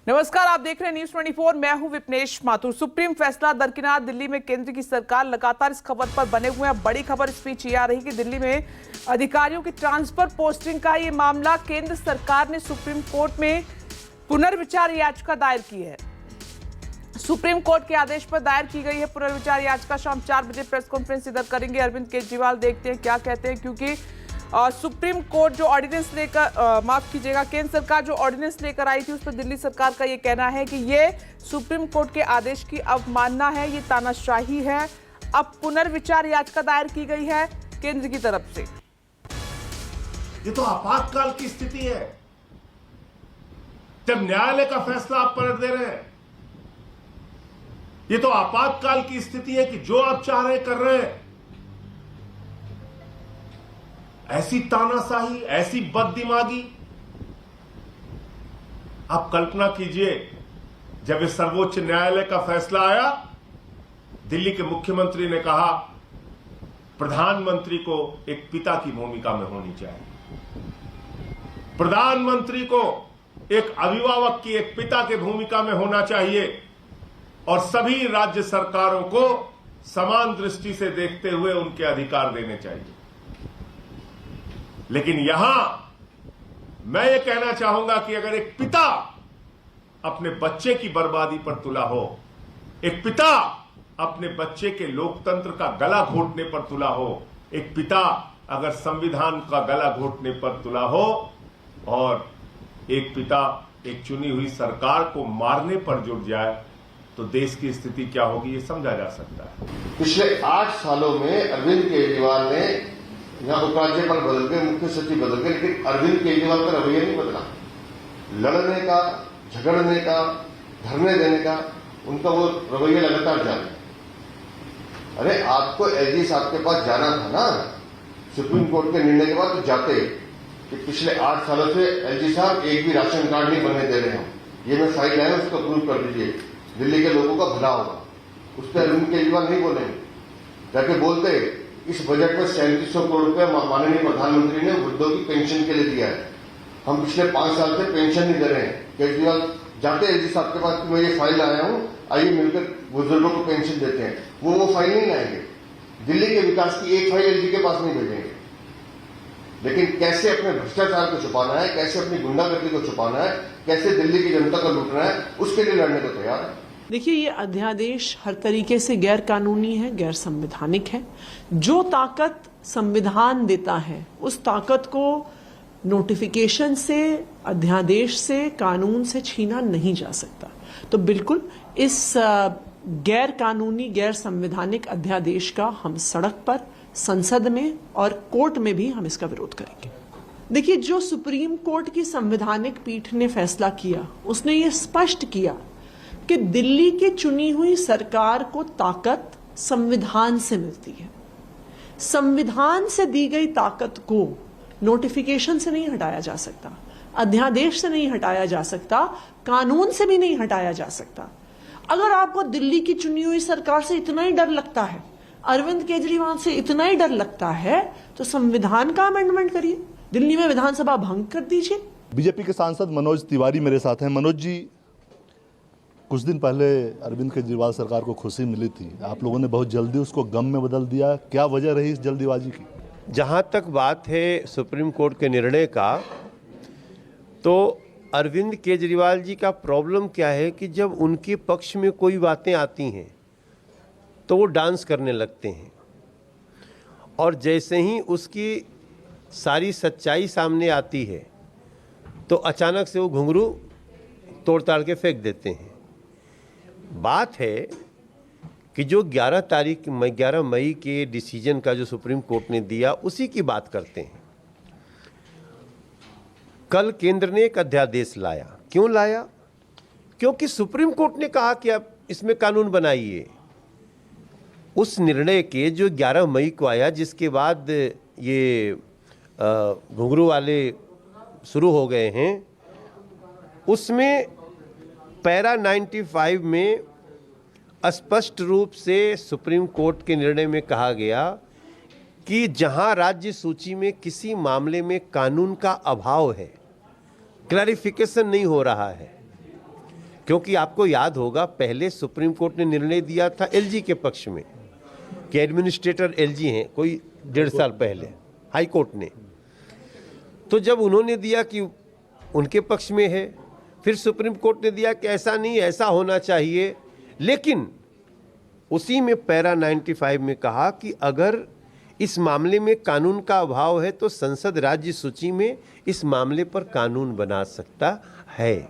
नमस्कार, आप देख रहे हैं न्यूज 24। मैं हूं विपनेश माथुर। सुप्रीम फैसला दरकिनार। दिल्ली में केंद्र की सरकार लगातार इस खबर पर बने हुए हैं। बड़ी खबर इस बीच ये आ रही कि दिल्ली में अधिकारियों की ट्रांसफर पोस्टिंग का ये मामला केंद्र सरकार ने सुप्रीम कोर्ट में पुनर्विचार याचिका दायर की है। सुप्रीम कोर्ट के आदेश पर दायर की गई है पुनर्विचार याचिका। शाम 4 बजे प्रेस कॉन्फ्रेंस इधर करेंगे अरविंद केजरीवाल। देखते हैं क्या कहते हैं, क्योंकि सुप्रीम कोर्ट जो ऑर्डिनेंस लेकर माफ कीजिएगा केंद्र सरकार जो ऑर्डिनेंस लेकर आई थी उस पर दिल्ली सरकार का ये कहना है कि ये सुप्रीम कोर्ट के आदेश की अवमानना है, ये तानाशाही है। अब पुनर्विचार याचिका दायर की गई है केंद्र की तरफ से। ये तो आपातकाल की स्थिति है, जब न्यायालय का फैसला आप पलट दे रहे हैं। ये तो आपातकाल की स्थिति है कि जो आप चाह रहे कर रहे हैं। ऐसी तानाशाही, ऐसी बददिमागी। आप कल्पना कीजिए, जब इस सर्वोच्च न्यायालय का फैसला आया, दिल्ली के मुख्यमंत्री ने कहा प्रधानमंत्री को एक पिता की भूमिका में होनी चाहिए। प्रधानमंत्री को एक अभिभावक की, एक पिता की भूमिका में होना चाहिए और सभी राज्य सरकारों को समान दृष्टि से देखते हुए उनके अधिकार देने चाहिए। लेकिन यहां मैं ये कहना चाहूंगा कि अगर एक पिता अपने बच्चे की बर्बादी पर तुला हो, एक पिता अपने बच्चे के लोकतंत्र का गला घोटने पर तुला हो, एक पिता अगर संविधान का गला घोटने पर तुला हो और एक पिता एक चुनी हुई सरकार को मारने पर जुट जाए, तो देश की स्थिति क्या होगी ये समझा जा सकता है। पिछले 8 सालों में अरविंद केजरीवाल ने यहाँ उपराज्यपाल बदल गए, मुख्य सचिव बदल गए, लेकिन अरविंद केजरीवाल का रवैया नहीं बदला। लड़ने का, झगड़ने का, धरने देने का उनका वो रवैया लगातार जारी। अरे आपको एलजी साहब के पास जाना था ना, सुप्रीम कोर्ट के निर्णय के बाद तो जाते कि पिछले 8 सालों से एलजी साहब एक भी राशन कार्ड नहीं बनने दे रहे हम, ये मैं फाइल लाया उसको अप्रूव कर दीजिए, दिल्ली के लोगों का भला होगा। उस पर अरविंद केजरीवाल नहीं बोलेंगे, जाके बोलते इस बजट में 3700 करोड़ रुपया माननीय प्रधानमंत्री ने वृद्धों की पेंशन के लिए दिया है, हम पिछले 5 साल से पेंशन नहीं दे रहे हैं। केजरीवाल जाते एलजी साहब के पास कि मैं ये फाइल लाया हूं, आइए मिलकर बुजुर्गों को पेंशन देते हैं, वो फाइल नहीं लाएंगे। दिल्ली के विकास की एक फाइल एलजी के पास नहीं भेजेंगे। लेकिन कैसे अपने भ्रष्टाचार को छुपाना है, कैसे अपनी गुंडागर्दी को छुपाना है, कैसे दिल्ली की जनता को लूटना है, उसके लिए लड़ने को तैयार है। देखिए, ये अध्यादेश हर तरीके से गैर कानूनी है, गैर संवैधानिक है। जो ताकत संविधान देता है उस ताकत को नोटिफिकेशन से, अध्यादेश से, कानून से छीना नहीं जा सकता। तो बिल्कुल इस गैर कानूनी, गैर संवैधानिक अध्यादेश का हम सड़क पर, संसद में और कोर्ट में भी हम इसका विरोध करेंगे। देखिए, जो सुप्रीम कोर्ट की संवैधानिक पीठ ने फैसला किया उसने ये स्पष्ट किया कि दिल्ली की चुनी हुई सरकार को ताकत संविधान से मिलती है। संविधान से दी गई ताकत को नोटिफिकेशन से नहीं हटाया जा सकता, अध्यादेश से नहीं हटाया जा सकता, कानून से भी नहीं हटाया जा सकता। अगर आपको दिल्ली की चुनी हुई सरकार से इतना ही डर लगता है, अरविंद केजरीवाल से इतना ही डर लगता है, तो संविधान का अमेंडमेंट करिए, दिल्ली में विधानसभा भंग कर दीजिए। बीजेपी के सांसद मनोज तिवारी मेरे साथ हैं। मनोज जी, कुछ दिन पहले अरविंद केजरीवाल सरकार को खुशी मिली थी, आप लोगों ने बहुत जल्दी उसको गम में बदल दिया, क्या वजह रही इस जल्दीबाजी की? जहाँ तक बात है सुप्रीम कोर्ट के निर्णय का, तो अरविंद केजरीवाल जी का प्रॉब्लम क्या है कि जब उनके पक्ष में कोई बातें आती हैं तो वो डांस करने लगते हैं, और जैसे ही उसकी सारी सच्चाई सामने आती है तो अचानक से वो घुंघरू तोड़ ताड़ के फेंक देते हैं। बात है कि जो 11 मई के डिसीजन का जो सुप्रीम कोर्ट ने दिया उसी की बात करते हैं। कल केंद्र ने एक अध्यादेश लाया। क्यों लाया? क्योंकि सुप्रीम कोर्ट ने कहा कि आप इसमें कानून बनाइए। उस निर्णय के जो 11 मई को आया, जिसके बाद ये घुंघरू वाले शुरू हो गए हैं, उसमें पैरा 95 में स्पष्ट रूप से सुप्रीम कोर्ट के निर्णय में कहा गया कि जहां राज्य सूची में किसी मामले में कानून का अभाव है, क्लैरिफिकेशन नहीं हो रहा है, क्योंकि आपको याद होगा पहले सुप्रीम कोर्ट ने निर्णय दिया था एलजी के पक्ष में कि एडमिनिस्ट्रेटर एलजी हैं, कोई 1.5 साल पहले हाई कोर्ट ने। तो जब उन्होंने दिया कि उनके पक्ष में है, फिर सुप्रीम कोर्ट ने दिया कि ऐसा नहीं, ऐसा होना चाहिए। लेकिन उसी में पैरा 95 में कहा कि अगर इस मामले में कानून का अभाव है तो संसद राज्य सूची में इस मामले पर कानून बना सकता है।